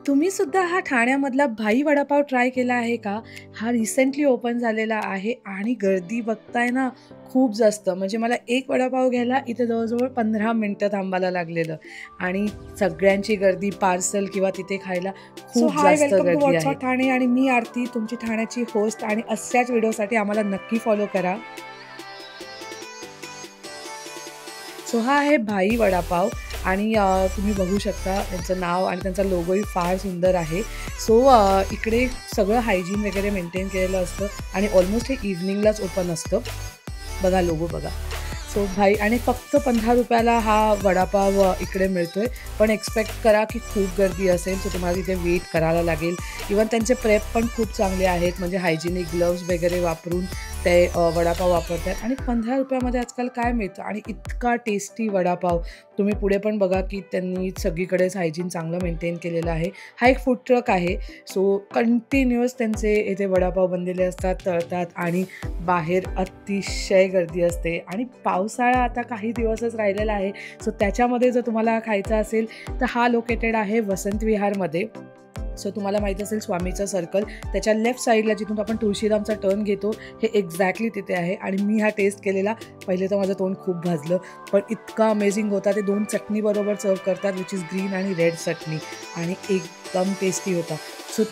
तुम्ही सुद्धा हा ठाण्यामधला भाई वडापाव ट्राय केला आहे का? हा रिसेंटली ओपन झालेला आहे आणि गर्दी बघताय ना खूप जास्त. म्हणजे मला एक वडापाव घ्यायला इथे जवळ-जवळ 15 मिनिटं थांबायला लागलेलं आणि सगळ्यांची गर्दी पार्सल किंवा तिथे खायला खूप हाय, जास्त वेलकम टू गर्दी व्हॉट्स आहे. हॉट ठाणे आणि मी आरती तुमची ठाण्याची होस्ट आणि अशाच व्हिडिओसाठी आम्हाला नक्की फॉलो करा. हा आहे भाई वडापाव आणि तुम्ही बघू शकता त्यांचं नाव आणि त्यांचा लोगोही फार सुंदर आहे. इकडे सगळं हायजीन वगैरे मेंटेन केलेलं असतं आणि ऑलमोस्ट हे इव्हनिंगलाच ओपन असतं. बघा लोगो बघा. भाई आणि फक्त ₹15 हा वडापाव इकडे मिळतोय. पण एक्सपेक्ट करा की खूप गर्दी असेल, सो तुम्हाला तिथे वेट करायला लागेल. इवन त्यांचे प्रेप पण खूप चांगले आहेत, म्हणजे हायजिनिक ग्लव्स वगैरे वापरून ते वडापाव वापरतात आणि ₹15मध्ये आजकाल काय मिळतं आणि इतका टेस्टी वडापाव. तुम्ही पुढे पण बघा की त्यांनी सगळीकडेच हायजीन चांगलं मेंटेन केलेलं आहे. हा एक फूड ट्रक आहे. कंटिन्युअस त्यांचे इथे वडापाव बनलेले असतात, तळतात आणि बाहेर अतिशय गर्दी असते आणि पावसाळा आता काही दिवसच राहिलेला आहे. त्याच्यामध्ये जर तुम्हाला खायचा असेल तर हा लोकेटेड आहे वसंत विहारमध्ये. तुम्हाला माहीत असेल स्वामीचं सर्कल, त्याच्या लेफ्ट साईडला जिथून आपण तुळशीरामचा टर्न घेतो हे एक्झॅक्टली तिथे आहे आणि मी हा टेस्ट केलेला. पहिले तर माझं तोंड खूप भाजलं, पण इतका अमेझिंग होता. ते 2 चटणीबरोबर सर्व करतात, विच इज ग्रीन आणि रेड चटणी, आणि एकदम टेस्टी होता.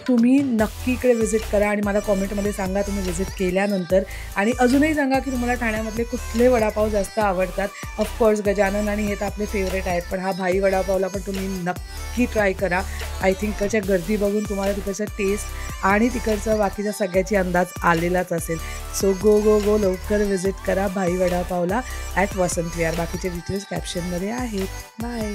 तुम्ही नक्की इकडे व्हिजिट करा आणि मला कॉमेंटमध्ये सांगा तुम्ही व्हिजिट केल्यानंतर. आणि अजूनही सांगा की तुम्हाला ठाण्यामधले कुठले वडापाव जास्त आवडतात. ऑफकोर्स गजानन आणि हे तर आपले फेवरेट आहेत, पण हा भाई वडापावला पण तुम्ही नक्की ट्राय करा. आय थिंक त्याच्या गर्दी बघून तुम्हाला तिकडचा टेस्ट आणि तिकडचं बाकीच्या सगळ्याची अंदाज आलेलाच असेल. गो लवकर व्हिजिट करा भाई वडापावला ॲट वसंत विहार. बाकीचे डिटेल्स कॅप्शनमध्ये आहेत. बाय.